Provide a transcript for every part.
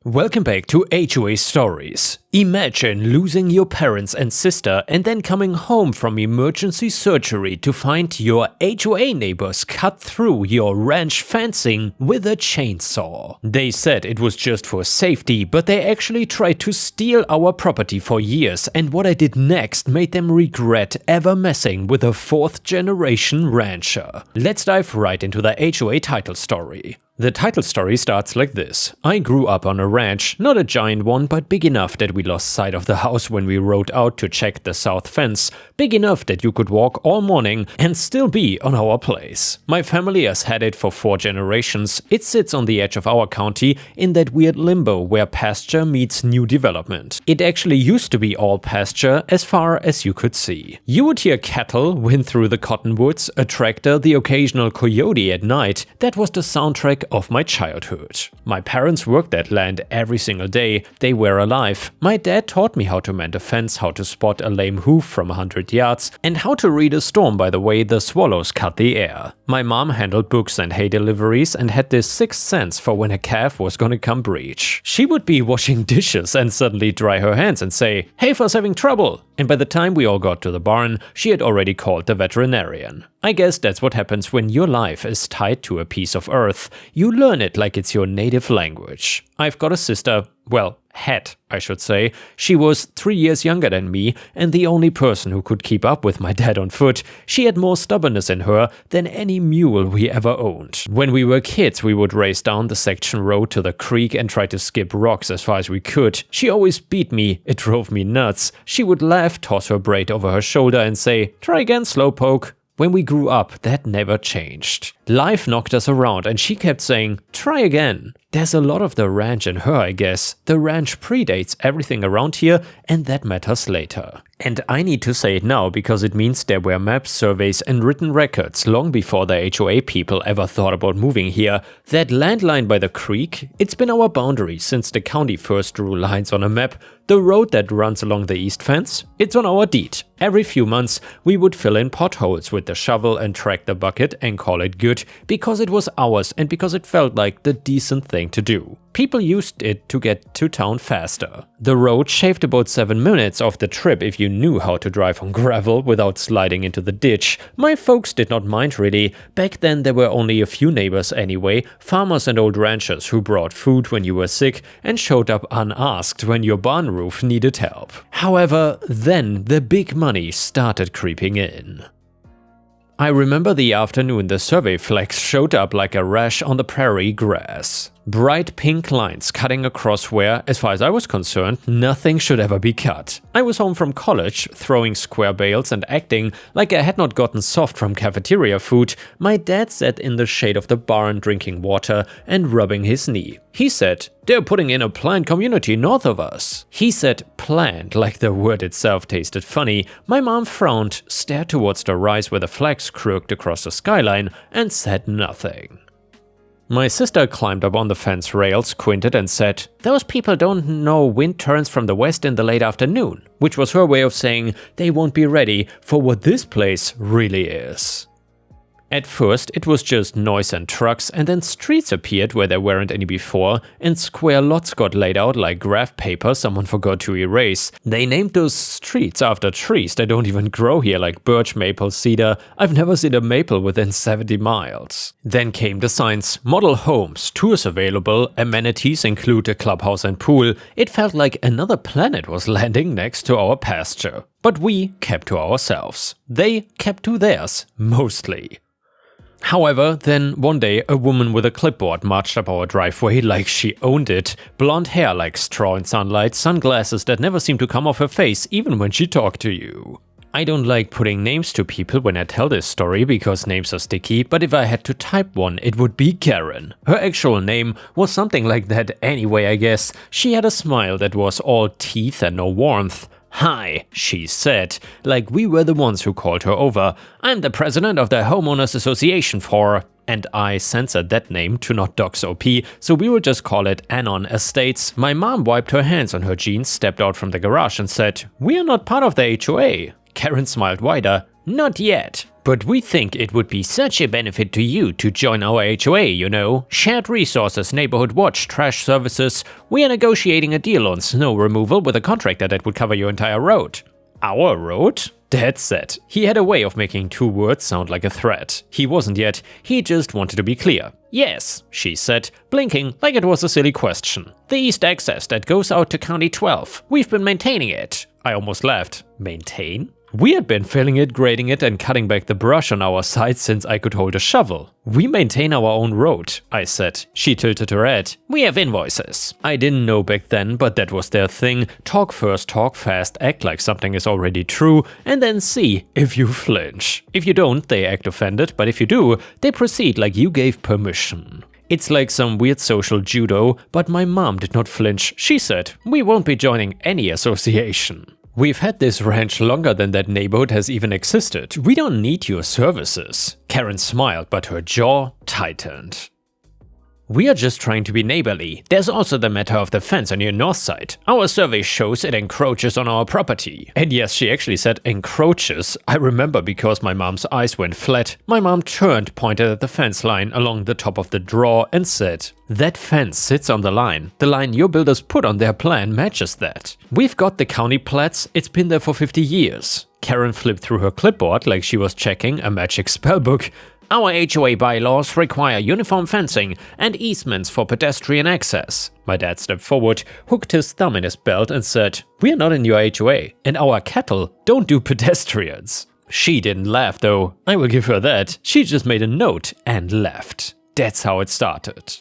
Welcome back to HOA Stories. Imagine losing your parents and sister and then coming home from emergency surgery to find your HOA neighbors cut through your ranch fencing with a chainsaw. They said it was just for safety, but they actually tried to steal our property for years, and what I did next made them regret ever messing with a fourth-generation rancher. Let's dive right into the HOA title story. The title story starts like this. I grew up on a ranch, not a giant one, but big enough that we lost sight of the house when we rode out to check the south fence, big enough that you could walk all morning and still be on our place. My family has had it for 4 generations. It sits on the edge of our county in that weird limbo where pasture meets new development. It actually used to be all pasture as far as you could see. You would hear cattle wind through the cottonwoods, a tractor, the occasional coyote at night. That was the soundtrack of my childhood. My parents worked that land every single day they were alive. My dad taught me how to mend a fence, how to spot a lame hoof from 100 yards, and how to read a storm by the way the swallows cut the air. My mom handled books and hay deliveries and had this sixth sense for when a calf was gonna come breech. She would be washing dishes and suddenly dry her hands and say, "Heifer's having trouble!" And by the time we all got to the barn, she had already called the veterinarian. I guess that's what happens when your life is tied to a piece of earth. You learn it like it's your native language. I've got a sister, well, had, I should say. She was 3 years younger than me and the only person who could keep up with my dad on foot. She had more stubbornness in her than any mule we ever owned. When we were kids, we would race down the section road to the creek and try to skip rocks as far as we could. She always beat me. It drove me nuts. She would laugh, toss her braid over her shoulder and say, "Try again, slowpoke." When we grew up, that never changed. Life knocked us around and she kept saying, "Try again." There's a lot of the ranch in her, I guess. The ranch predates everything around here, and that matters later. And I need to say it now because it means there were maps, surveys and written records long before the HOA people ever thought about moving here. That landline by the creek, it's been our boundary since the county first drew lines on a map. The road that runs along the east fence, it's on our deed. Every few months we would fill in potholes with the shovel and track the bucket and call it good because it was ours and because it felt like the decent thing to do. People used it to get to town faster. The road shaved about 7 minutes off the trip if you knew how to drive on gravel without sliding into the ditch. My folks did not mind really. Back then there were only a few neighbors anyway, farmers and old ranchers who brought food when you were sick and showed up unasked when your barn roof needed help. However, then the big money started creeping in. I remember the afternoon the survey flags showed up like a rash on the prairie grass. Bright pink lines cutting across where, as far as I was concerned, nothing should ever be cut. I was home from college, throwing square bales and acting like I had not gotten soft from cafeteria food. My dad sat in the shade of the barn drinking water and rubbing his knee. He said, "They're putting in a planned community north of us." He said planned like the word itself tasted funny. My mom frowned, stared towards the rise where the flags crooked across the skyline, and said nothing. My sister climbed up on the fence rail, squinted and said, "Those people don't know wind turns from the west in the late afternoon," which was her way of saying they won't be ready for what this place really is. At first it was just noise and trucks, and then streets appeared where there weren't any before, and square lots got laid out like graph paper someone forgot to erase. They named those streets after trees that don't even grow here, like birch, maple, cedar. I've never seen a maple within 70 miles. Then came the signs, model homes, tours available, amenities include a clubhouse and pool. It felt like another planet was landing next to our pasture. But we kept to ourselves. They kept to theirs, mostly. However, then one day a woman with a clipboard marched up our driveway like she owned it. Blonde hair like straw in sunlight, sunglasses that never seemed to come off her face even when she talked to you. I don't like putting names to people when I tell this story because names are sticky, but if I had to type one, it would be Karen. Her actual name was something like that anyway, I guess. She had a smile that was all teeth and no warmth. "Hi," she said, like we were the ones who called her over. "I'm the president of the Homeowners Association for..." And I censored that name to not dox OP, so we will just call it Anon Estates. My mom wiped her hands on her jeans, stepped out from the garage and said, "We are not part of the HOA." Karen smiled wider. not yet. But we think it would be such a benefit to you to join our HOA, you know. Shared resources, neighborhood watch, trash services. We are negotiating a deal on snow removal with a contractor that would cover your entire road. Our road? Dad said. He had a way of making 2 words sound like a threat. He wasn't yet, he just wanted to be clear. Yes, she said, blinking like it was a silly question. The east access that goes out to County 12. We've been maintaining it. I almost laughed. Maintain? We had been filling it, grading it, and cutting back the brush on our side since I could hold a shovel. We maintain our own road, I said. She tilted her head. We have invoices. I didn't know back then, but that was their thing. Talk first, talk fast, act like something is already true, and then see if you flinch. If you don't, they act offended, but if you do, they proceed like you gave permission. It's like some weird social judo, but my mom did not flinch. She said, we won't be joining any association. We've had this ranch longer than that neighborhood has even existed. We don't need your services. Karen smiled, but her jaw tightened. We are just trying to be neighborly. There's also the matter of the fence on your north side. Our survey shows it encroaches on our property. And yes, she actually said encroaches. I remember because my mom's eyes went flat. My mom turned, pointed at the fence line along the top of the draw and said, that fence sits on the line. The line your builders put on their plan matches that. We've got the county plats. It's been there for 50 years. Karen flipped through her clipboard like she was checking a magic spellbook. Our HOA bylaws require uniform fencing and easements for pedestrian access. My dad stepped forward, hooked his thumb in his belt and said, we're not in your HOA, and our cattle don't do pedestrians. She didn't laugh though, I will give her that. She just made a note and left. That's how it started.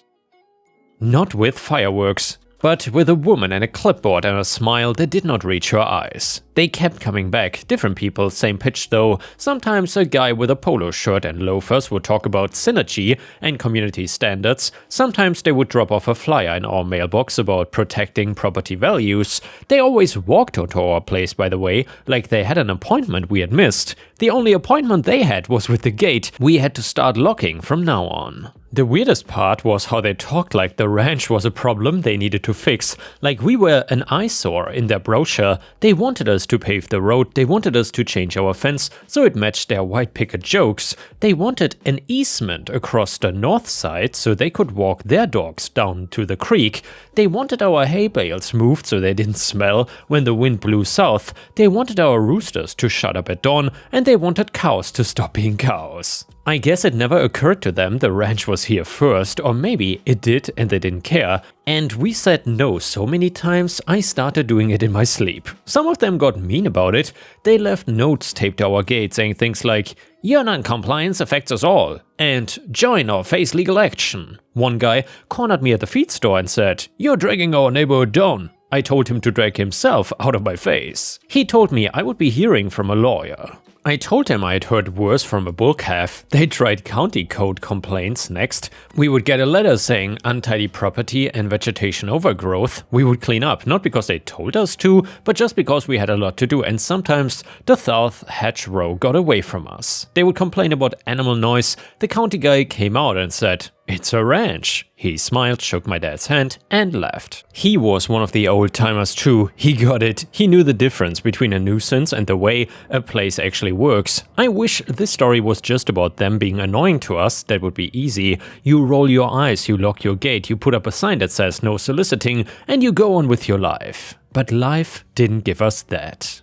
Not with fireworks, but with a woman and a clipboard and a smile that did not reach her eyes. They kept coming back, different people, same pitch though. Sometimes a guy with a polo shirt and loafers would talk about synergy and community standards. Sometimes they would drop off a flyer in our mailbox about protecting property values. They always walked onto our place, by the way, like they had an appointment we had missed. The only appointment they had was with the gate. We had to start locking from now on. The weirdest part was how they talked like the ranch was a problem they needed to fix, like we were an eyesore in their brochure. They wanted us to pave the road, they wanted us to change our fence so it matched their white picket jokes. They wanted an easement across the north side so they could walk their dogs down to the creek. They wanted our hay bales moved so they didn't smell when the wind blew south. They wanted our roosters to shut up at dawn, and they wanted cows to stop being cows. I guess it never occurred to them the ranch was here first, or maybe it did and they didn't care. And we said no so many times I started doing it in my sleep. Some of them got mean about it. They left notes taped to our gate saying things like, your non-compliance affects us all, and join or face legal action. One guy cornered me at the feed store and said, you're dragging our neighborhood down. I told him to drag himself out of my face. He told me I would be hearing from a lawyer. I told him I had heard worse from a bull calf. They tried county code complaints next. We would get a letter saying untidy property and vegetation overgrowth. We would clean up, not because they told us to, but just because we had a lot to do, and sometimes the south hedgerow got away from us. They would complain about animal noise. The county guy came out and said, it's a ranch. He smiled, shook my dad's hand, and left. He was one of the old-timers too. He got it. He knew the difference between a nuisance and the way a place actually works. I wish this story was just about them being annoying to us. That would be easy. You roll your eyes, you lock your gate, you put up a sign that says no soliciting, and you go on with your life. But life didn't give us that.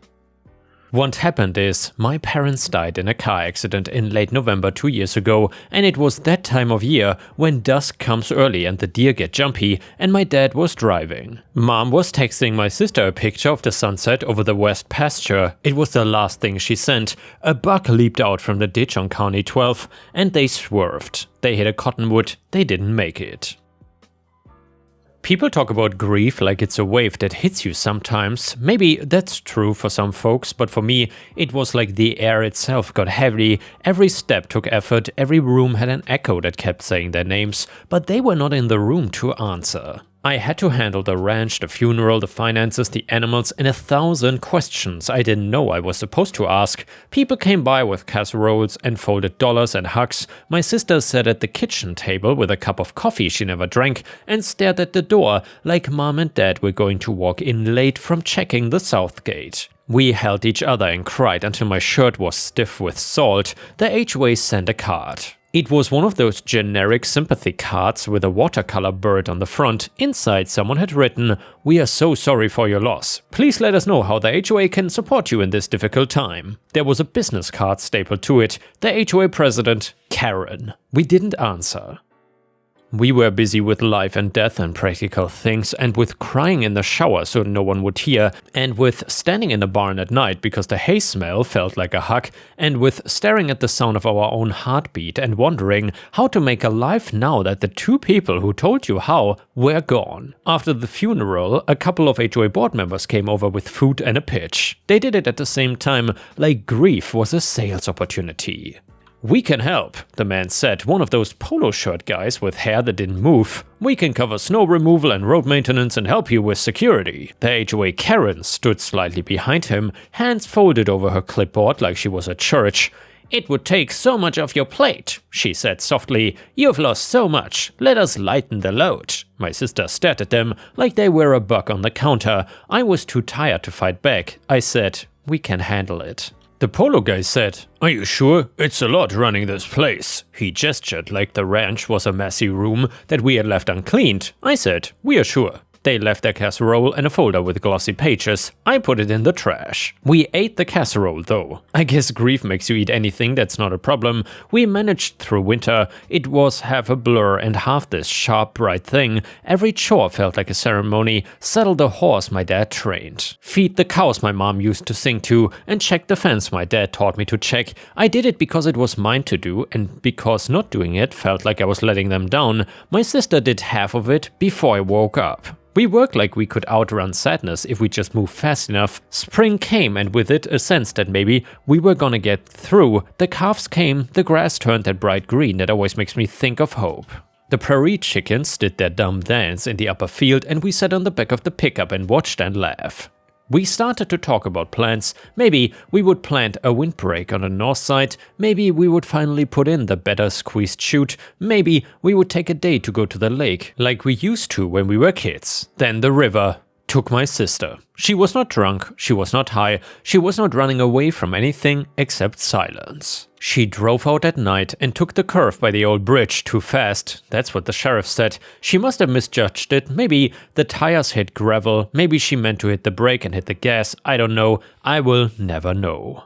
What happened is, my parents died in a car accident in late November 2 years ago, and it was that time of year when dusk comes early and the deer get jumpy, and my dad was driving. Mom was texting my sister a picture of the sunset over the west pasture. It was the last thing she sent. A buck leaped out from the ditch on County 12, and they swerved. They hit a cottonwood. They didn't make it. People talk about grief like it's a wave that hits you sometimes. Maybe that's true for some folks, but for me, it was like the air itself got heavy. Every step took effort, every room had an echo that kept saying their names, but they were not in the room to answer. I had to handle the ranch, the funeral, the finances, the animals, and 1,000 questions I didn't know I was supposed to ask. People came by with casseroles and folded dollars and hugs. My sister sat at the kitchen table with a cup of coffee she never drank and stared at the door like Mom and Dad were going to walk in late from checking the south gate. We held each other and cried until my shirt was stiff with salt. The HOA sent a card. It was one of those generic sympathy cards with a watercolor bird on the front. Inside, someone had written, "We are so sorry for your loss. Please let us know how the HOA can support you in this difficult time." There was a business card stapled to it. The HOA president, Karen. We didn't answer. We were busy with life and death and practical things, and with crying in the shower so no one would hear, and with standing in the barn at night because the hay smell felt like a hug, and with staring at the sound of our own heartbeat and wondering how to make a life now that the two people who told you how were gone. After the funeral, a couple of HOA board members came over with food and a pitch. They did it at the same time, like grief was a sales opportunity. "We can help," the man said, one of those polo shirt guys with hair that didn't move. "We can cover snow removal and road maintenance and help you with security." The HOA Karen stood slightly behind him, hands folded over her clipboard like she was at church. "It would take so much off your plate," she said softly. "You've lost so much. Let us lighten the load." My sister stared at them like they were a bug on the counter. I was too tired to fight back. I said, "We can handle it." The polo guy said, "Are you sure? It's a lot running this place." He gestured like the ranch was a messy room that we had left uncleaned. I said, "We are sure." They left their casserole and a folder with glossy pages. I put it in the trash. We ate the casserole though. I guess grief makes you eat anything, that's not a problem. We managed through winter. It was half a blur and half this sharp, bright thing. Every chore felt like a ceremony. Saddle the horse my dad trained. Feed the cows my mom used to sing to. And check the fence my dad taught me to check. I did it because it was mine to do, and because not doing it felt like I was letting them down. My sister did half of it before I woke up. We worked like we could outrun sadness if we just moved fast enough. Spring came, and with it a sense that maybe we were gonna get through. The calves came, the grass turned that bright green that always makes me think of hope. The prairie chickens did their dumb dance in the upper field, and we sat on the back of the pickup and watched and laughed. We started to talk about plans. Maybe we would plant a windbreak on the north side. Maybe we would finally put in the better squeezed chute. Maybe we would take a day to go to the lake, like we used to when we were kids. Then the river took my sister. She was not drunk, she was not high, she was not running away from anything except silence. She drove out at night and took the curve by the old bridge too fast. That's what the sheriff said. She must have misjudged it. Maybe the tires hit gravel, maybe she meant to hit the brake and hit the gas. I don't know. I will never know.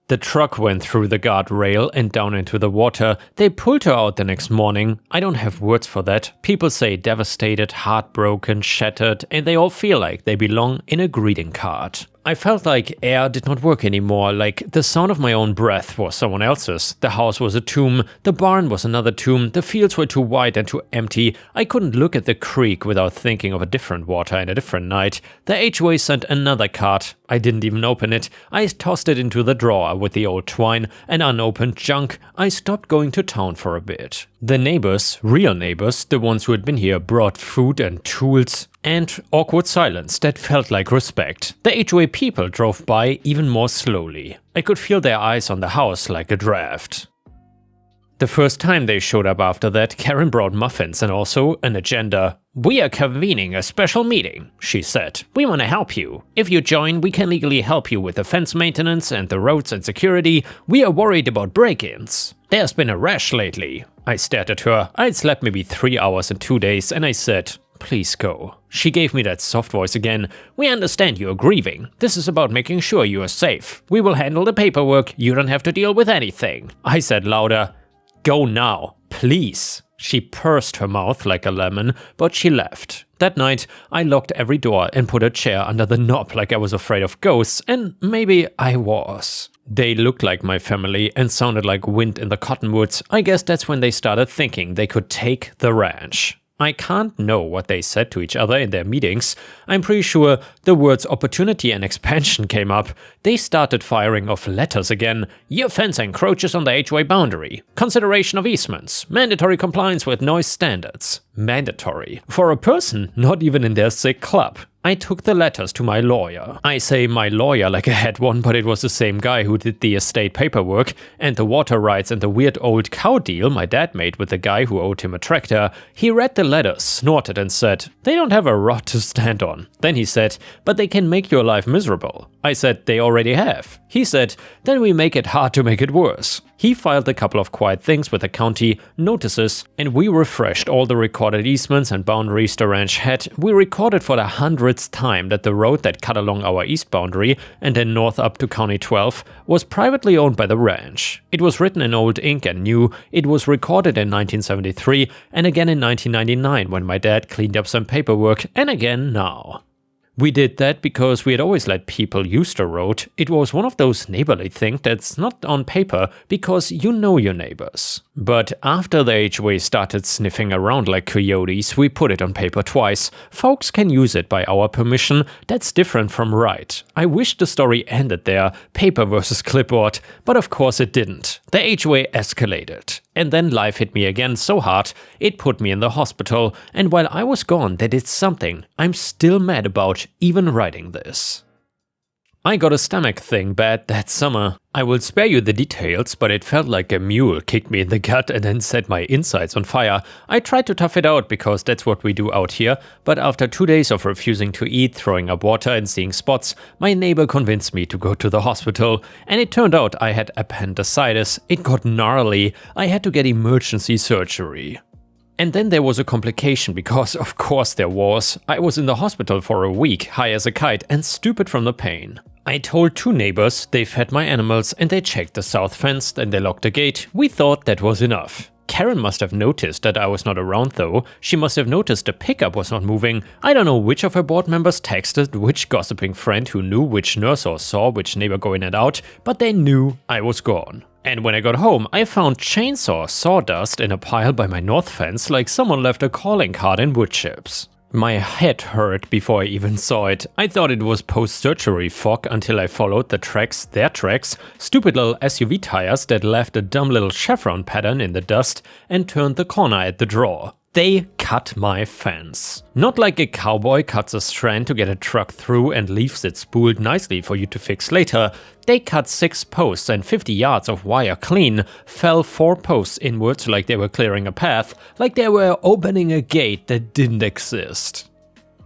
The truck went through the guardrail and down into the water. They pulled her out the next morning. I don't have words for that. People say devastated, heartbroken, shattered, and they all feel like they belong in a greeting card. I felt like air did not work anymore, like the sound of my own breath was someone else's. The house was a tomb, the barn was another tomb, the fields were too wide and too empty. I couldn't look at the creek without thinking of a different water and a different night. The HOA sent another card. I didn't even open it. I tossed it into the drawer with the old twine and unopened junk. I stopped going to town for a bit. The neighbors, real neighbors, the ones who had been here, brought food and tools. And awkward silence that felt like respect. The HOA people drove by even more slowly. I could feel their eyes on the house like a draft. The first time they showed up after that, Karen brought muffins and also an agenda. "We are convening a special meeting," she said. "We want to help you. If you join, we can legally help you with the fence maintenance and the roads and security. We are worried about break-ins. There's been a rash lately." I stared at her. I'd slept maybe 3 hours in 2 days and I said, "Please go." She gave me that soft voice again. "We understand you are grieving. This is about making sure you are safe. We will handle the paperwork. You don't have to deal with anything." I said louder, "Go now, please." She pursed her mouth like a lemon, but she left. That night, I locked every door and put a chair under the knob like I was afraid of ghosts, and maybe I was. They looked like my family and sounded like wind in the cottonwoods. I guess that's when they started thinking they could take the ranch. I can't know what they said to each other in their meetings. I'm pretty sure the words opportunity and expansion came up. They started firing off letters again. "Your fence encroaches on the HOA boundary. Consideration of easements. Mandatory compliance with noise standards." Mandatory. For a person not even in their sick club. I took the letters to my lawyer. I say my lawyer like I had one, but it was the same guy who did the estate paperwork and the water rights and the weird old cow deal my dad made with the guy who owed him a tractor. He read the letters, snorted and said, "They don't have a rod to stand on." Then he said, "But they can make your life miserable." I said, "They already have." He said, "Then we make it hard to make it worse." He filed a couple of quiet things with the county, notices, and we refreshed all the recorded easements and boundaries the ranch had. We recorded for the 100th time that the road that cut along our east boundary and then north up to County 12 was privately owned by the ranch. It was written in old ink and new. It was recorded in 1973 and again in 1999 when my dad cleaned up some paperwork, and again now. We did that because we had always let people use the road. It was one of those neighborly things that's not on paper because you know your neighbors. But after the HOA started sniffing around like coyotes, we put it on paper twice. Folks can use it by our permission. That's different from right. I wish the story ended there, paper versus clipboard, but of course it didn't. The HOA escalated. And then life hit me again so hard, it put me in the hospital, and while I was gone, they did something I'm still mad about even writing this. I got a stomach thing bad that summer. I will spare you the details, but it felt like a mule kicked me in the gut and then set my insides on fire. I tried to tough it out because that's what we do out here, but after 2 days of refusing to eat, throwing up water and seeing spots, my neighbor convinced me to go to the hospital, and it turned out I had appendicitis. It got gnarly. I had to get emergency surgery. And then there was a complication because, of course there was. I was in the hospital for a week, high as a kite and stupid from the pain. I told 2 neighbors, they fed my animals and they checked the south fence, then they locked the gate. We thought that was enough. Karen must have noticed that I was not around though. She must have noticed the pickup was not moving. I don't know which of her board members texted which gossiping friend who knew which nurse or saw which neighbor go in and out, but they knew I was gone. And when I got home, I found chainsaw sawdust in a pile by my north fence like someone left a calling card in wood chips. My head hurt before I even saw it. I thought it was post-surgery fog until I followed the tracks, their tracks, stupid little SUV tires that left a dumb little chevron pattern in the dust, and turned the corner at the draw. They cut my fence. Not like a cowboy cuts a strand to get a truck through and leaves it spooled nicely for you to fix later. They cut 6 posts and 50 yards of wire clean, fell 4 posts inwards like they were clearing a path, like they were opening a gate that didn't exist.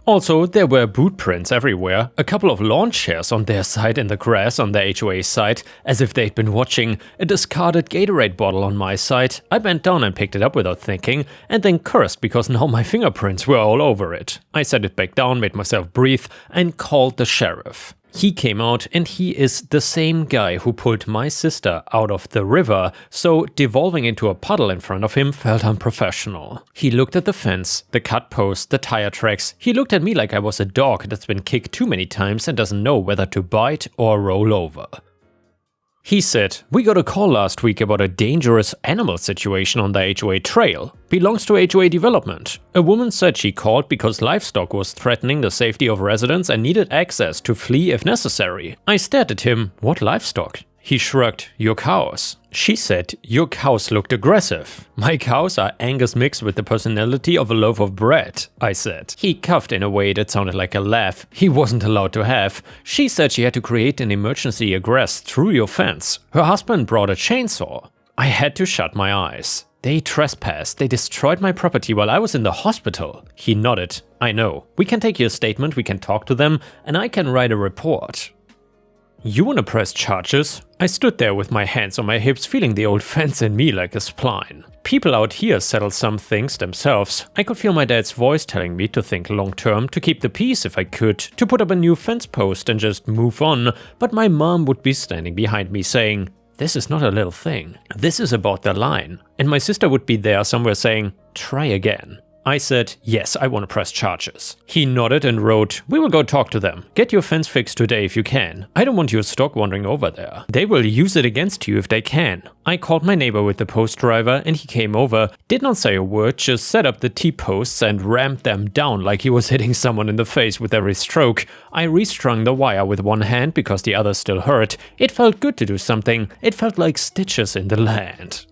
Also, there were boot prints everywhere, a couple of lawn chairs on their side and the grass on the HOA side, as if they'd been watching, a discarded Gatorade bottle on my side. I bent down and picked it up without thinking, and then cursed because now my fingerprints were all over it. I set it back down, made myself breathe, and called the sheriff. He came out and he is the same guy who pulled my sister out of the river, so devolving into a puddle in front of him felt unprofessional. He looked at the fence, the cut post, the tire tracks. He looked at me like I was a dog that's been kicked too many times and doesn't know whether to bite or roll over. He said, "We got a call last week about a dangerous animal situation on the HOA trail. Belongs to HOA development. A woman said she called because livestock was threatening the safety of residents and needed access to flee if necessary." I stared at him. What livestock? He shrugged. "Your cows." She said, "Your cows looked aggressive." "My cows are Angus mixed with the personality of a loaf of bread," I said. He coughed in a way that sounded like a laugh he wasn't allowed to have. She said she had to create an emergency egress through your fence. Her husband brought a chainsaw. I had to shut my eyes. "They trespassed. They destroyed my property while I was in the hospital." He nodded. "I know. We can take your statement, we can talk to them, and I can write a report." "You wanna press charges?" I stood there with my hands on my hips, feeling the old fence in me like a spline. People out here settle some things themselves. I could feel my dad's voice telling me to think long term, to keep the peace if I could, to put up a new fence post and just move on, but my mom would be standing behind me saying, "This is not a little thing. This is about the line." And my sister would be there somewhere saying, "Try again." I said, "Yes, I want to press charges." He nodded and wrote, "We will go talk to them. Get your fence fixed today if you can. I don't want your stock wandering over there. They will use it against you if they can." I called my neighbor with the post driver and he came over, did not say a word, just set up the T-posts and rammed them down like he was hitting someone in the face with every stroke. I restrung the wire with one hand because the other still hurt. It felt good to do something. It felt like stitches in the land.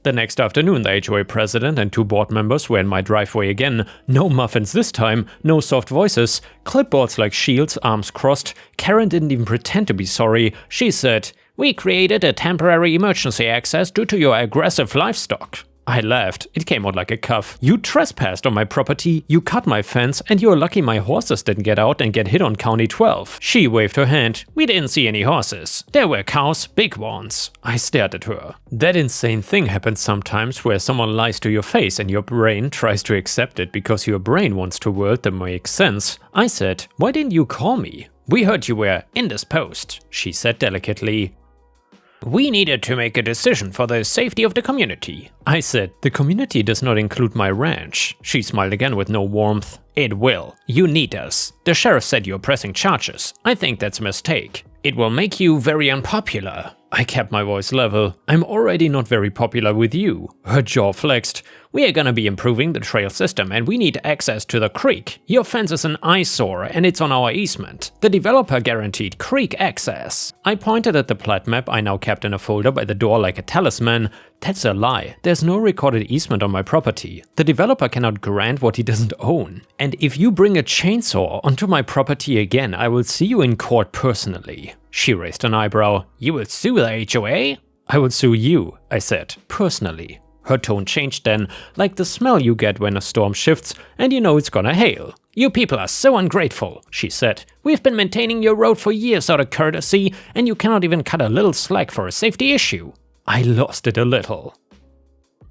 The next afternoon, the HOA president and 2 board members were in my driveway again. No muffins this time, no soft voices, clipboards like shields, arms crossed. Karen didn't even pretend to be sorry. She said, "We created a temporary emergency access due to your aggressive livestock." I laughed. It came out like a cough. "You trespassed on my property, you cut my fence, and you're lucky my horses didn't get out and get hit on County 12. She waved her hand. "We didn't see any horses. There were cows, big ones." I stared at her. That insane thing happens sometimes where someone lies to your face and your brain tries to accept it because your brain wants to world that makes sense. I said, "Why didn't you call me?" "We heard you were indisposed," she said delicately. "We needed to make a decision for the safety of the community." I said, "The community does not include my ranch." She smiled again with no warmth. "It will. You need us. The sheriff said you're pressing charges. I think that's a mistake. It will make you very unpopular." I kept my voice level. "I'm already not very popular with you." Her jaw flexed. "We are gonna be improving the trail system and we need access to the creek. Your fence is an eyesore and it's on our easement. The developer guaranteed creek access." I pointed at the plat map I now kept in a folder by the door like a talisman. "That's a lie. There's no recorded easement on my property. The developer cannot grant what he doesn't own. And if you bring a chainsaw onto my property again, I will see you in court personally." She raised an eyebrow. "You will sue the HOA?" "I will sue you," I said, "personally." Her tone changed then, like the smell you get when a storm shifts and you know it's gonna hail. "You people are so ungrateful," she said. "We've been maintaining your road for years out of courtesy, and you cannot even cut a little slack for a safety issue." I lost it a little.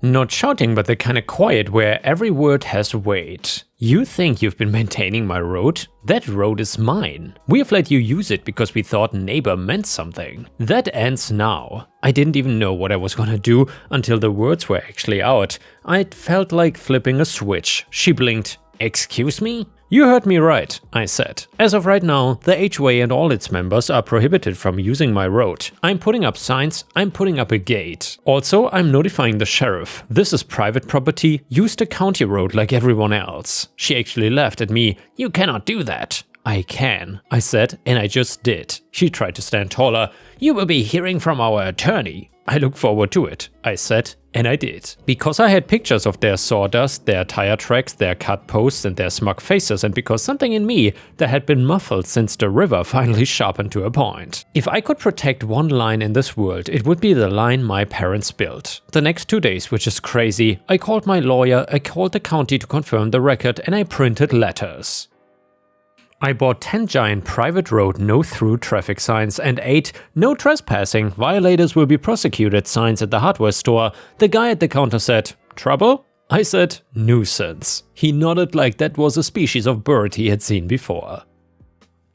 Not shouting, but the kind of quiet where every word has weight. "You think you've been maintaining my road? That road is mine. We have let you use it because we thought neighbor meant something. That ends now." I didn't even know what I was gonna do until the words were actually out. It felt like flipping a switch. She blinked. "Excuse me?" "You heard me right," I said. "As of right now, the HOA and all its members are prohibited from using my road. I'm putting up signs, I'm putting up a gate. Also, I'm notifying the sheriff. This is private property, use the county road like everyone else." She actually laughed at me. "You cannot do that." "I can," I said, and I just did. She tried to stand taller. "You will be hearing from our attorney." "I look forward to it," I said, and I did. Because I had pictures of their sawdust, their tire tracks, their cut posts and their smug faces, and because something in me that had been muffled since the river finally sharpened to a point. If I could protect one line in this world, it would be the line my parents built. The next 2 days, which is crazy, I called my lawyer, I called the county to confirm the record, and I printed letters. I bought 10 giant private road no through traffic signs and 8 "No trespassing, violators will be prosecuted" signs at the hardware store. The guy at the counter said, "Trouble?" I said, "Nuisance." He nodded like that was a species of bird he had seen before.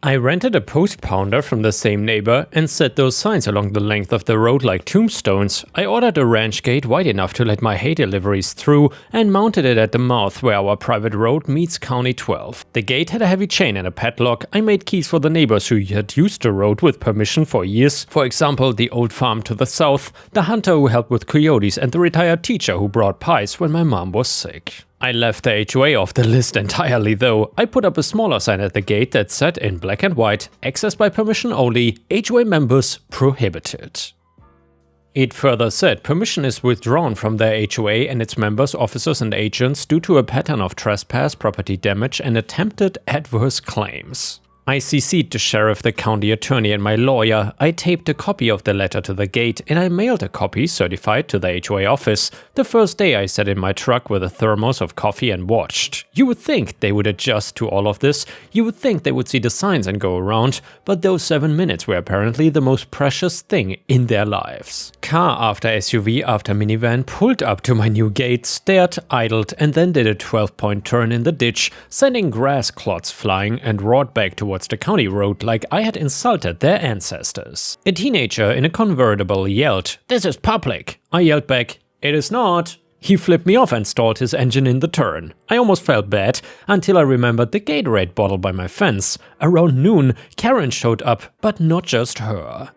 I rented a post pounder from the same neighbor and set those signs along the length of the road like tombstones. I ordered a ranch gate wide enough to let my hay deliveries through and mounted it at the mouth where our private road meets County 12. The gate had a heavy chain and a padlock. I made keys for the neighbors who had used the road with permission for years. For example, the old farm to the south, the hunter who helped with coyotes, and the retired teacher who brought pies when my mom was sick. I left the HOA off the list entirely though. I put up a smaller sign at the gate that said in black and white, "Access by permission only, HOA members prohibited." It further said permission is withdrawn from the HOA and its members, officers and agents due to a pattern of trespass, property damage and attempted adverse claims. I CC'd the sheriff, the county attorney and my lawyer. I taped a copy of the letter to the gate and I mailed a copy certified to the HOA office. The first day I sat in my truck with a thermos of coffee and watched. You would think they would adjust to all of this. You would think they would see the signs and go around, but those 7 minutes were apparently the most precious thing in their lives. Car after SUV after minivan pulled up to my new gate, stared, idled and then did a 12-point turn in the ditch, sending grass clods flying and roared back towards the county road like I had insulted their ancestors. A teenager in a convertible yelled, "This is public!" I yelled back, "It is not!" He flipped me off and stalled his engine in the turn. I almost felt bad until I remembered the Gatorade bottle by my fence. Around noon, Karen showed up, but not just her.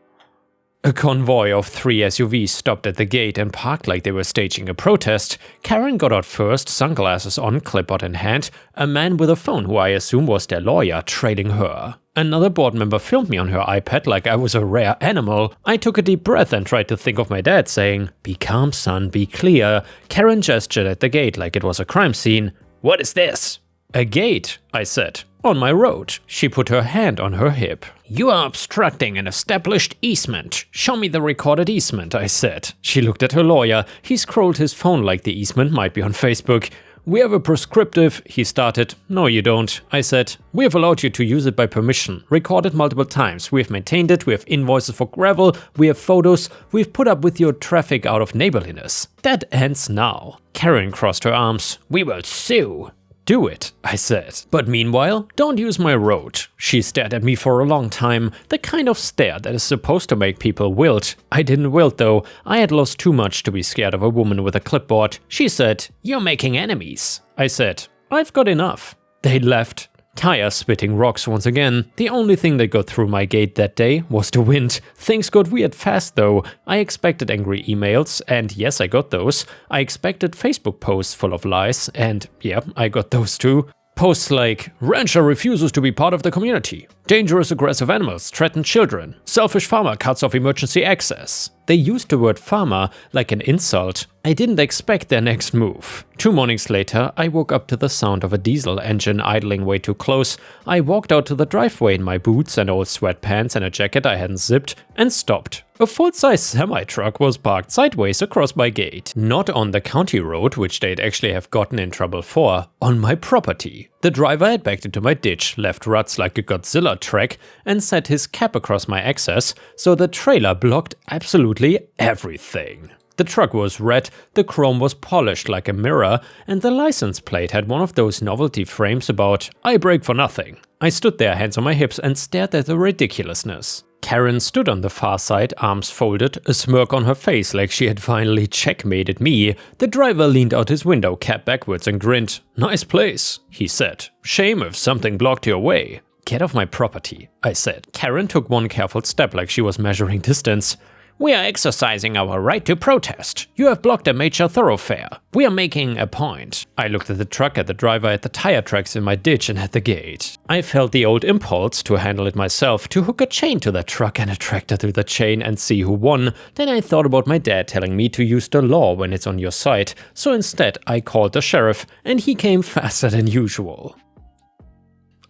A convoy of 3 SUVs stopped at the gate and parked like they were staging a protest. Karen got out first, sunglasses on, clipboard in hand, a man with a phone who I assume was their lawyer trailing her. Another board member filmed me on her iPad like I was a rare animal. I took a deep breath and tried to think of my dad saying, "Be calm, son, be clear." Karen gestured at the gate like it was a crime scene. "What is this?" "A gate," I said. "On my road." She put her hand on her hip. "You are obstructing an established easement. Show me the recorded easement," I said. She looked at her lawyer. He scrolled his phone like the easement might be on Facebook. "We have a prescriptive," he started. "No, you don't," I said. "We have allowed you to use it by permission, recorded multiple times. We have maintained it, we have invoices for gravel, we have photos, we've put up with your traffic out of neighborliness. That ends now." Karen crossed her arms. "We will sue." "Do it," I said. "But meanwhile, don't use my road." She stared at me for a long time, the kind of stare that is supposed to make people wilt. I didn't wilt though, I had lost too much to be scared of a woman with a clipboard. She said, "You're making enemies." I said, "I've got enough." They left. Tires spitting rocks once again. The only thing that got through my gate that day was the wind. Things got weird fast though. I expected angry emails, and yes, I got those. I expected Facebook posts full of lies, and yeah, I got those too. Posts like, "Rancher refuses to be part of the community. Dangerous aggressive animals threaten children. Selfish farmer cuts off emergency access." They used the word farmer like an insult. I didn't expect their next move. 2 mornings later, I woke up to the sound of a diesel engine idling way too close. I walked out to the driveway in my boots and old sweatpants and a jacket I hadn't zipped, and stopped. A full-size semi-truck was parked sideways across my gate. Not on the county road, which they'd actually have gotten in trouble for, on my property. The driver had backed into my ditch, left ruts like a Godzilla track, and set his cap across my access, so the trailer blocked absolutely everything. The truck was red, the chrome was polished like a mirror, and the license plate had one of those novelty frames about, "I brake for nothing." I stood there, hands on my hips, and stared at the ridiculousness. Karen stood on the far side, arms folded, a smirk on her face like she had finally checkmated me. The driver leaned out his window, cap backwards, and grinned. "Nice place," he said. "Shame if something blocked your way." "Get off my property," I said. Karen took one careful step like she was measuring distance. "We are exercising our right to protest. You have blocked a major thoroughfare. We are making a point." I looked at the truck, at the driver, at the tire tracks in my ditch, and at the gate. I felt the old impulse to handle it myself, to hook a chain to the truck and a tractor to the chain and see who won. Then I thought about my dad telling me to use the law when it's on your side, so instead I called the sheriff, and he came faster than usual.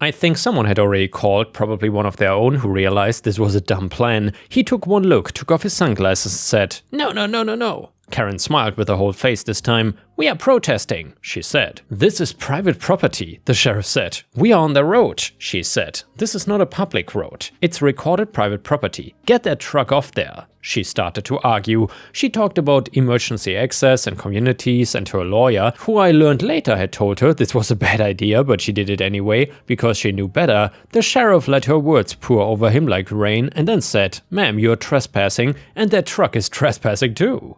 I think someone had already called, probably one of their own who realized this was a dumb plan. He took one look, took off his sunglasses and said, "No, no, no, no, no." Karen smiled with her whole face this time. "We are protesting," she said. "This is private property," the sheriff said. "We are on the road," she said. "This is not a public road. It's recorded private property. Get that truck off there." She started to argue. She talked about emergency access and communities, and her lawyer, who I learned later had told her this was a bad idea, but she did it anyway because she knew better. The sheriff let her words pour over him like rain and then said, "Ma'am, you're trespassing, and that truck is trespassing too.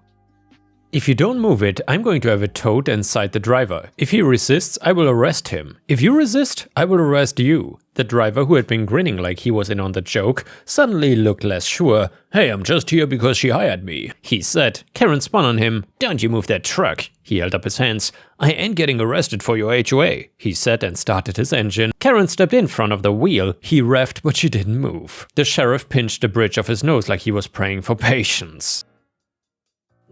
If you don't move it, I'm going to have it towed and cite the driver. If he resists, I will arrest him. If you resist, I will arrest you." The driver, who had been grinning like he was in on the joke, suddenly looked less sure. "Hey, I'm just here because she hired me," he said. Karen spun on him. "Don't you move that truck." He held up his hands. "I ain't getting arrested for your HOA," he said and started his engine. Karen stepped in front of the wheel. He revved, but she didn't move. The sheriff pinched the bridge of his nose like he was praying for patience.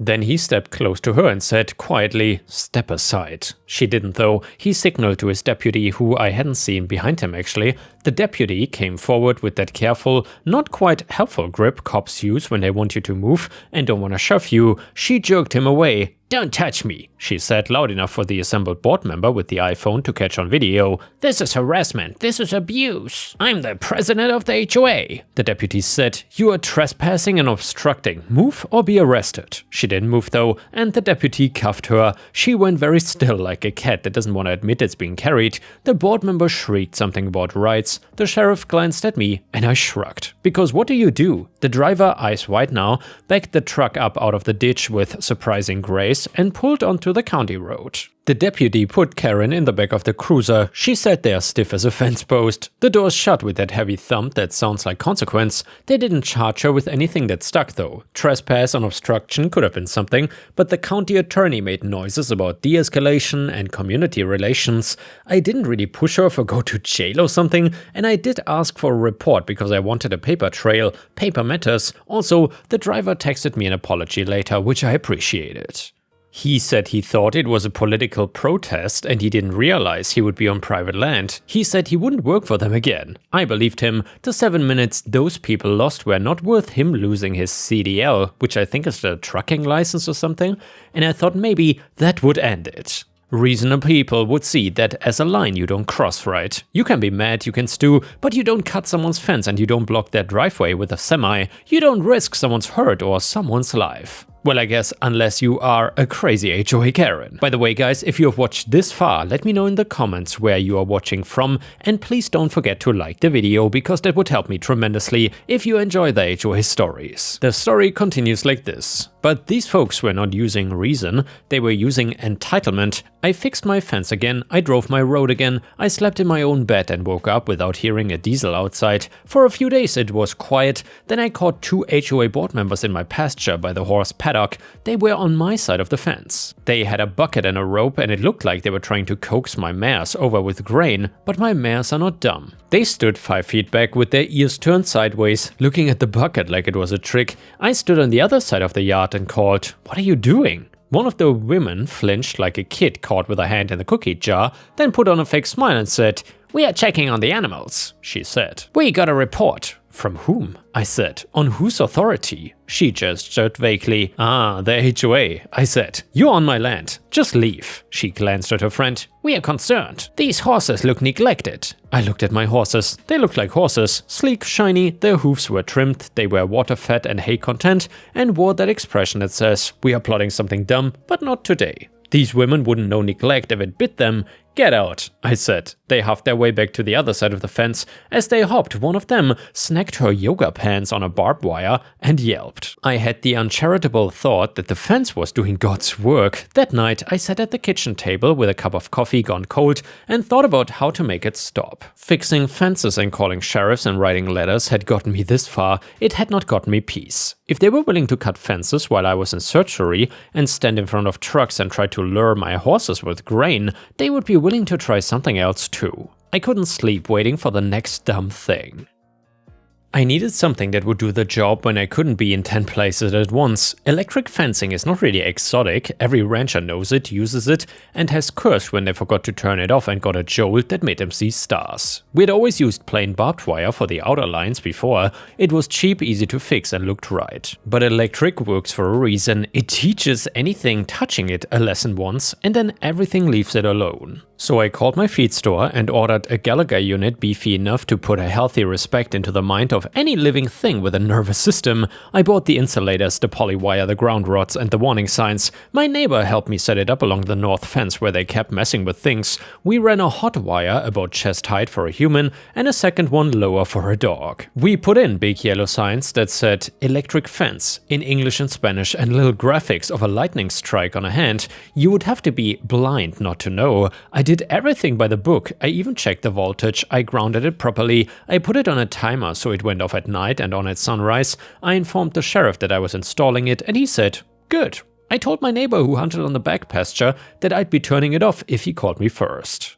Then he stepped close to her and said quietly, "Step aside." She didn't though. He signaled to his deputy, who I hadn't seen behind him actually. The deputy came forward with that careful, not quite helpful grip cops use when they want you to move and don't want to shove you. She jerked him away. "Don't touch me," she said loud enough for the assembled board member with the iPhone to catch on video. "This is harassment. This is abuse. I'm the president of the HOA." The deputy said, "You are trespassing and obstructing. Move or be arrested." She didn't move though, and the deputy cuffed her. She went very still like a cat that doesn't want to admit it's being carried. The board member shrieked something about rights. The sheriff glanced at me and I shrugged. Because what do? The driver, eyes wide now, backed the truck up out of the ditch with surprising grace and pulled onto the county road. The deputy put Karen in the back of the cruiser. She sat there stiff as a fence post. The doors shut with that heavy thump that sounds like consequence. They didn't charge her with anything that stuck though. Trespass on obstruction could have been something, but the county attorney made noises about de-escalation and community relations. I didn't really push her for go to jail or something, and I did ask for a report because I wanted a paper trail. Paper matters. Also, the driver texted me an apology later, which I appreciated. He said he thought it was a political protest and he didn't realize he would be on private land. He said he wouldn't work for them again. I believed him. The 7 minutes those people lost were not worth him losing his CDL, which I think is the trucking license or something, and I thought maybe that would end it. Reasonable people would see that as a line you don't cross, right? You can be mad, you can stew, but you don't cut someone's fence and you don't block their driveway with a semi. You don't risk someone's hurt or someone's life. Well, I guess unless you are a crazy HOA Karen. By the way, guys, if you have watched this far, let me know in the comments where you are watching from, and please don't forget to like the video because that would help me tremendously if you enjoy the HOA stories. The story continues like this. But these folks were not using reason, they were using entitlement. I fixed my fence again, I drove my road again, I slept in my own bed and woke up without hearing a diesel outside. For a few days it was quiet, then I caught 2 HOA board members in my pasture by the horse paddock. They were on my side of the fence. They had a bucket and a rope and it looked like they were trying to coax my mares over with grain, but my mares are not dumb. They stood 5 feet back with their ears turned sideways, looking at the bucket like it was a trick. I stood on the other side of the yard and called, "What are you doing?" One of the women flinched like a kid caught with a hand in the cookie jar, then put on a fake smile and said, "We are checking on the animals," she said. "We got a report." "From whom?" I said. "On whose authority?" She gestured vaguely. "Ah, the HOA," I said. "You're on my land. Just leave." She glanced at her friend. "We are concerned. These horses look neglected." I looked at my horses. They looked like horses. Sleek, shiny, their hooves were trimmed, they were water-fed and hay-content, and wore that expression that says, "We are plotting something dumb, but not today." These women wouldn't know neglect if it bit them. "Get out," I said. They huffed their way back to the other side of the fence. As they hopped, one of them snagged her yoga pants on a barbed wire and yelped. I had the uncharitable thought that the fence was doing God's work. That night, I sat at the kitchen table with a cup of coffee gone cold and thought about how to make it stop. Fixing fences and calling sheriffs and writing letters had gotten me this far. It had not gotten me peace. If they were willing to cut fences while I was in surgery and stand in front of trucks and try to lure my horses with grain, they would be willing to try something else too. I couldn't sleep waiting for the next dumb thing. I needed something that would do the job when I couldn't be in 10 places at once. Electric fencing is not really exotic, every rancher knows it, uses it, and has cursed when they forgot to turn it off and got a jolt that made them see stars. We'd always used plain barbed wire for the outer lines before. It was cheap, easy to fix and looked right. But electric works for a reason. It teaches anything touching it a lesson once, and then everything leaves it alone. So I called my feed store and ordered a Gallagher unit beefy enough to put a healthy respect into the mind of any living thing with a nervous system. I bought the insulators, the polywire, the ground rods and the warning signs. My neighbor helped me set it up along the north fence where they kept messing with things. We ran a hot wire about chest height for a human and a second one lower for a dog. We put in big yellow signs that said electric fence in English and Spanish and little graphics of a lightning strike on a hand. You would have to be blind not to know. I did everything by the book. I even checked the voltage, I grounded it properly, I put it on a timer so it went off at night and on at sunrise. I informed the sheriff that I was installing it and he said, "Good." I told my neighbor who hunted on the back pasture that I'd be turning it off if he called me first.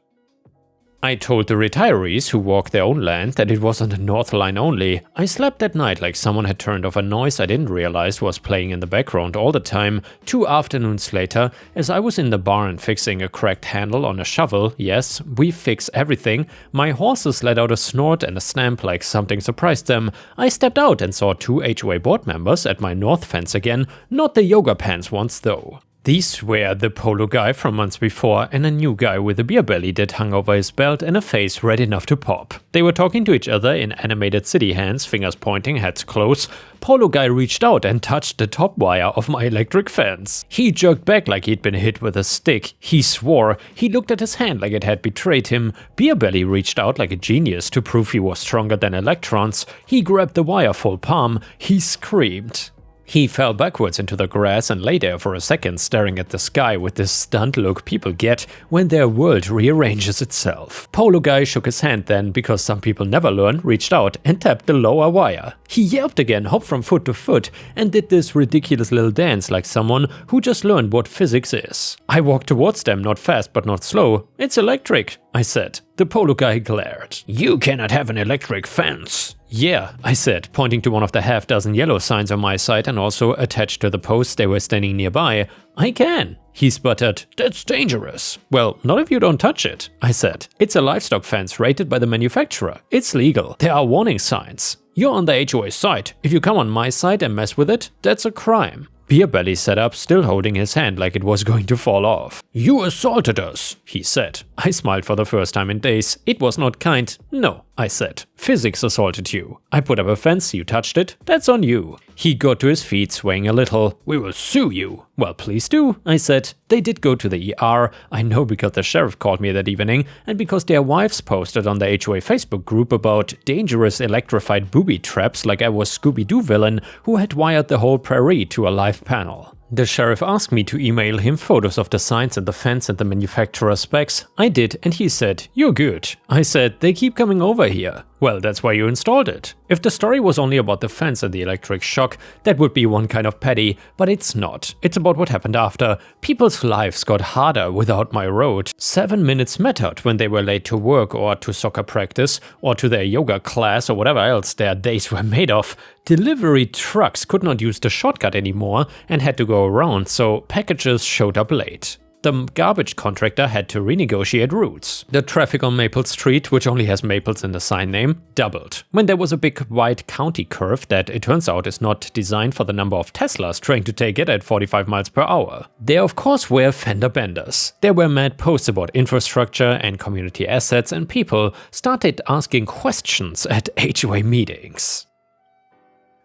I told the retirees who walk their own land that it was on the north line only. I slept that night like someone had turned off a noise I didn't realize was playing in the background all the time. 2 afternoons later, as I was in the barn fixing a cracked handle on a shovel, yes, we fix everything, my horses let out a snort and a snap like something surprised them. I stepped out and saw 2 HOA board members at my north fence again, not the yoga pants ones though. These were the polo guy from months before and a new guy with a beer belly that hung over his belt and a face red enough to pop. They were talking to each other in animated city hands, fingers pointing, heads close. Polo guy reached out and touched the top wire of my electric fence. He jerked back like he'd been hit with a stick. He swore. He looked at his hand like it had betrayed him. Beer belly reached out like a genius to prove he was stronger than electrons. He grabbed the wire full palm. He screamed. He fell backwards into the grass and lay there for a second staring at the sky with this stunned look people get when their world rearranges itself. Polo guy shook his hand then, because some people never learn, reached out and tapped the lower wire. He yelped again, hopped from foot to foot, and did this ridiculous little dance like someone who just learned what physics is. I walked towards them, not fast but not slow. "It's electric," I said. The polo guy glared. "You cannot have an electric fence." "Yeah," I said, pointing to one of the half-dozen yellow signs on my side and also attached to the posts they were standing nearby. "I can." He sputtered, "That's dangerous." "Well, not if you don't touch it," I said. "It's a livestock fence rated by the manufacturer. It's legal. There are warning signs. You're on the HOA side. If you come on my side and mess with it, that's a crime." Beer Belly sat up, still holding his hand like it was going to fall off. "You assaulted us," he said. I smiled for the first time in days. It was not kind. "No," I said. "Physics assaulted you. I put up a fence, you touched it. That's on you." He got to his feet, swaying a little. "We will sue you." "Well, please do," I said. They did go to the ER. I know because the sheriff called me that evening and because their wives posted on the HOA Facebook group about dangerous electrified booby traps like I was Scooby-Doo villain who had wired the whole prairie to a live panel. The sheriff asked me to email him photos of the signs and the fence and the manufacturer specs. I did, and he said, "You're good." I said, "They keep coming over here." "Well, that's why you installed it." If the story was only about the fence and the electric shock, that would be one kind of petty, but it's not. It's about what happened after. People's lives got harder without my road. 7 minutes mattered when they were late to work or to soccer practice or to their yoga class or whatever else their days were made of. Delivery trucks could not use the shortcut anymore and had to go around, so packages showed up late. The garbage contractor had to renegotiate routes. The traffic on Maple Street, which only has Maples in the sign name, doubled. When there was a big wide county curve that it turns out is not designed for the number of Teslas trying to take it at 45 miles per hour. There of course were fender benders. There were mad posts about infrastructure and community assets, and people started asking questions at HOA meetings.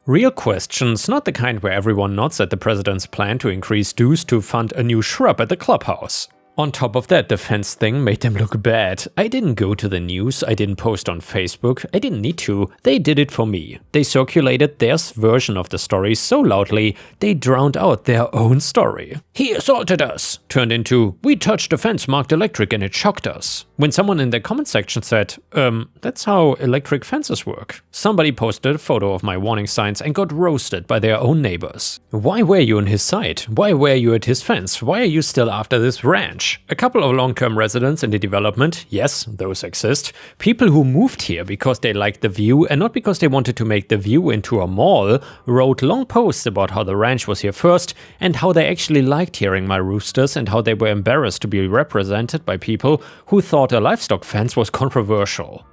Real questions, not the kind where everyone nods at the president's plan to increase dues to fund a new shrub at the clubhouse. On top of that, the fence thing made them look bad. I didn't go to the news, I didn't post on Facebook, I didn't need to. They did it for me. They circulated their version of the story so loudly, they drowned out their own story. "He assaulted us" turned into "We touched a fence marked electric and it shocked us." When someone in the comment section said, that's how electric fences work. Somebody posted a photo of my warning signs and got roasted by their own neighbors. Why were you on his side? Why were you at his fence? Why are you still after this ranch? A couple of long-term residents in the development, yes, those exist. People who moved here because they liked the view and not because they wanted to make the view into a mall, wrote long posts about how the ranch was here first and how they actually liked hearing my roosters and how they were embarrassed to be represented by people who thought a livestock fence was controversial.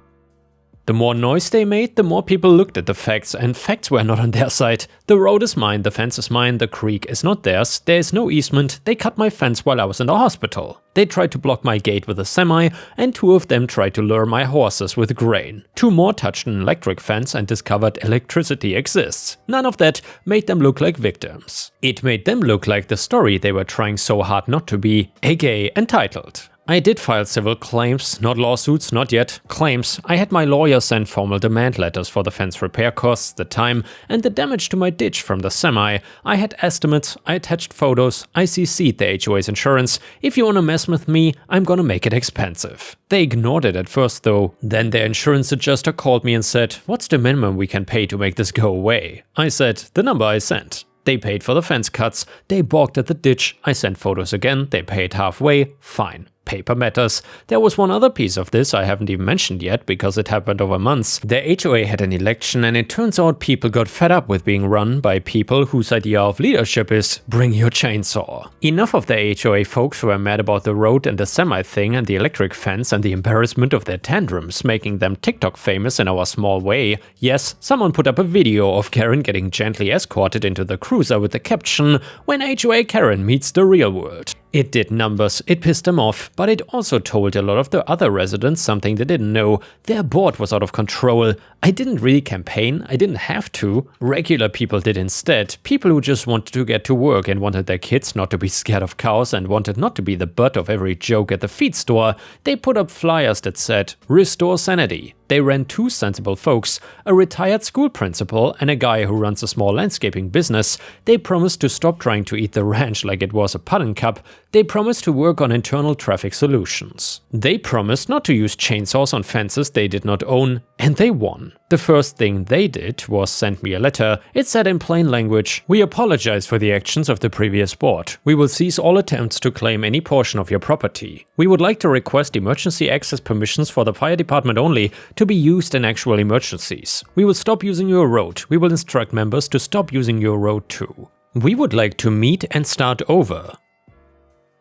The more noise they made, the more people looked at the facts, and facts were not on their side. The road is mine, the fence is mine, the creek is not theirs, there is no easement, they cut my fence while I was in the hospital. They tried to block my gate with a semi, and 2 of them tried to lure my horses with grain. 2 more touched an electric fence and discovered electricity exists. None of that made them look like victims. It made them look like the story they were trying so hard not to be, aka entitled. I did file civil claims, not lawsuits, not yet. Claims. I had my lawyer send formal demand letters for the fence repair costs, the time, and the damage to my ditch from the semi. I had estimates, I attached photos, I CC'd the HOA's insurance. If you wanna mess with me, I'm gonna make it expensive. They ignored it at first though. Then their insurance adjuster called me and said, "What's the minimum we can pay to make this go away?" I said, "The number I sent." They paid for the fence cuts, they balked at the ditch, I sent photos again, they paid halfway, fine. Paper matters. There was one other piece of this I haven't even mentioned yet because it happened over months. The HOA had an election and it turns out people got fed up with being run by people whose idea of leadership is bring your chainsaw. Enough of the HOA folks who were mad about the road and the semi thing and the electric fence and the embarrassment of their tantrums making them TikTok famous in our small way. Yes, someone put up a video of Karen getting gently escorted into the cruiser with the caption, "When HOA Karen meets the real world." It did numbers, it pissed them off, but it also told a lot of the other residents something they didn't know. Their board was out of control. I didn't really campaign, I didn't have to. Regular people did instead. People who just wanted to get to work and wanted their kids not to be scared of cows and wanted not to be the butt of every joke at the feed store. They put up flyers that said, "Restore sanity." They ran two sensible folks, a retired school principal and a guy who runs a small landscaping business. They promised to stop trying to eat the ranch like it was a pudding cup. They promised to work on internal traffic solutions. They promised not to use chainsaws on fences they did not own, and they won. The first thing they did was send me a letter. It said in plain language, "We apologize for the actions of the previous board. We will cease all attempts to claim any portion of your property. We would like to request emergency access permissions for the fire department only to be used in actual emergencies. We will stop using your road. We will instruct members to stop using your road too. We would like to meet and start over."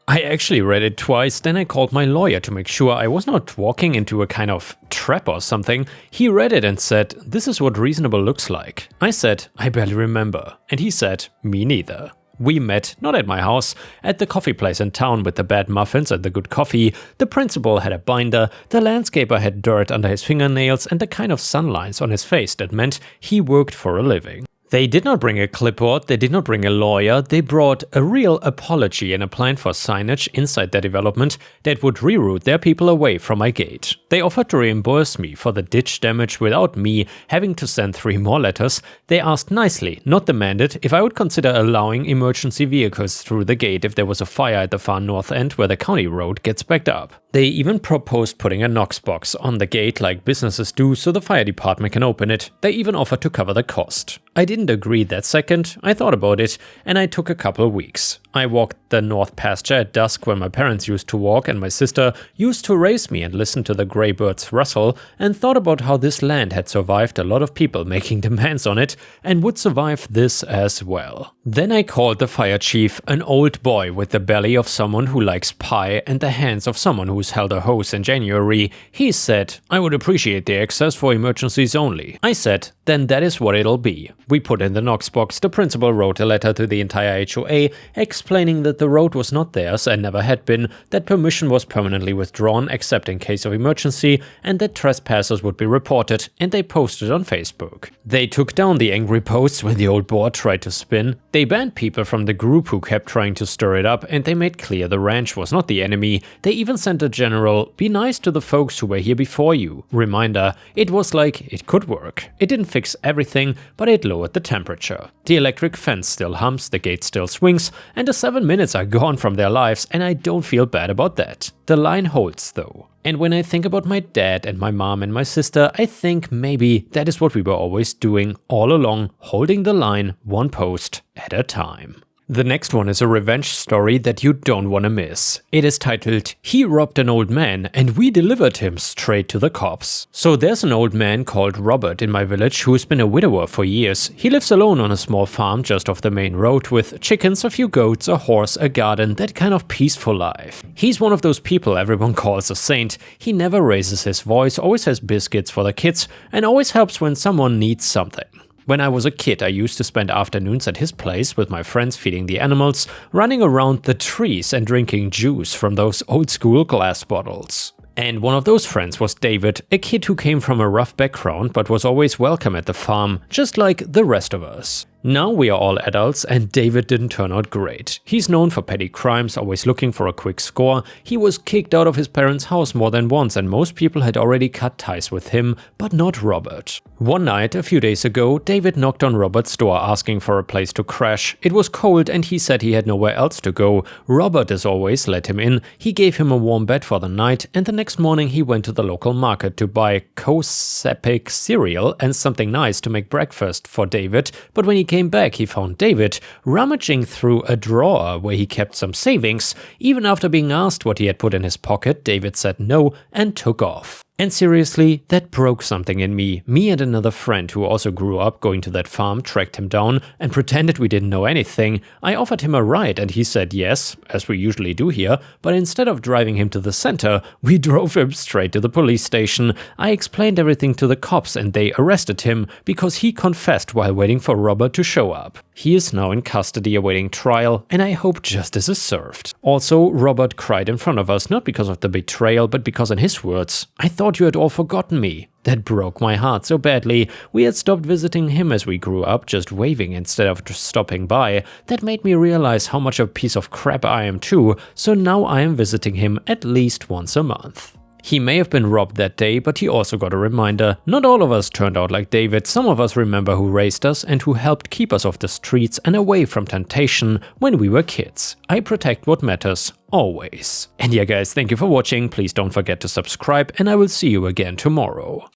I actually read it twice, then I called my lawyer to make sure I was not walking into a kind of trap or something. He read it and said, "This is what reasonable looks like." I said, "I barely remember." And he said, "Me neither." We met, not at my house, at the coffee place in town with the bad muffins and the good coffee. The principal had a binder, the landscaper had dirt under his fingernails and the kind of sunlines on his face that meant he worked for a living. They did not bring a clipboard, they did not bring a lawyer, they brought a real apology and a plan for signage inside their development that would reroute their people away from my gate. They offered to reimburse me for the ditch damage without me having to send 3 more letters. They asked nicely, not demanded, if I would consider allowing emergency vehicles through the gate if there was a fire at the far north end where the county road gets backed up. They even proposed putting a Knox box on the gate like businesses do so the fire department can open it. They even offered to cover the cost. I didn't agree that second. I thought about it and I took a couple of weeks. I walked the north pasture at dusk where my parents used to walk and my sister used to raise me and listen to the grey birds rustle and thought about how this land had survived a lot of people making demands on it and would survive this as well. Then I called the fire chief, an old boy with the belly of someone who likes pie and the hands of someone who's held a hose in January. He said, "I would appreciate the access for emergencies only." I said, "Then that is what it'll be." We put in the Knox box. The principal wrote a letter to the entire HOA explaining that the road was not theirs and never had been, that permission was permanently withdrawn except in case of emergency, and that trespassers would be reported, and they posted on Facebook. They took down the angry posts when the old board tried to spin. They banned people from the group who kept trying to stir it up, and they made clear the ranch was not the enemy. They even sent a general, "Be nice to the folks who were here before you" reminder. It was like it could work. It didn't fix everything, but it lowered the temperature. The electric fence still hums, the gate still swings, and the 7 minutes are gone from their lives, and I don't feel bad about that. The line holds though. And when I think about my dad and my mom and my sister, I think maybe that is what we were always doing all along, holding the line one post at a time. The next one is a revenge story that you don't want to miss. It is titled, "He robbed an old man and we delivered him straight to the cops." So there's an old man called Robert in my village who's been a widower for years. He lives alone on a small farm just off the main road with chickens, a few goats, a horse, a garden, that kind of peaceful life. He's one of those people everyone calls a saint. He never raises his voice, always has biscuits for the kids, and always helps when someone needs something. When I was a kid, I used to spend afternoons at his place with my friends feeding the animals, running around the trees and drinking juice from those old school glass bottles. And one of those friends was David, a kid who came from a rough background but was always welcome at the farm, just like the rest of us. Now we are all adults and David didn't turn out great. He's known for petty crimes, always looking for a quick score. He was kicked out of his parents' house more than once and most people had already cut ties with him, but not Robert. One night, a few days ago, David knocked on Robert's door asking for a place to crash. It was cold and he said he had nowhere else to go. Robert, as always, let him in. He gave him a warm bed for the night and the next morning he went to the local market to buy Kosepic cereal and something nice to make breakfast for David, but when he came back, he found David rummaging through a drawer where he kept some savings. Even after being asked what he had put in his pocket, David said no and took off. And seriously, that broke something in me. Me and another friend who also grew up going to that farm tracked him down and pretended we didn't know anything. I offered him a ride and he said yes, as we usually do here, but instead of driving him to the center, we drove him straight to the police station. I explained everything to the cops and they arrested him because he confessed while waiting for Robert to show up. He is now in custody awaiting trial and I hope justice is served. Also, Robert cried in front of us not because of the betrayal but because in his words, "I thought you had all forgotten me." That broke my heart so badly. We had stopped visiting him as we grew up, just waving instead of just stopping by. That made me realize how much of a piece of crap I am too, so now I am visiting him at least once a month. He may have been robbed that day, but he also got a reminder. Not all of us turned out like David. Some of us remember who raised us and who helped keep us off the streets and away from temptation when we were kids. I protect what matters, always. And yeah guys, thank you for watching, please don't forget to subscribe and I will see you again tomorrow.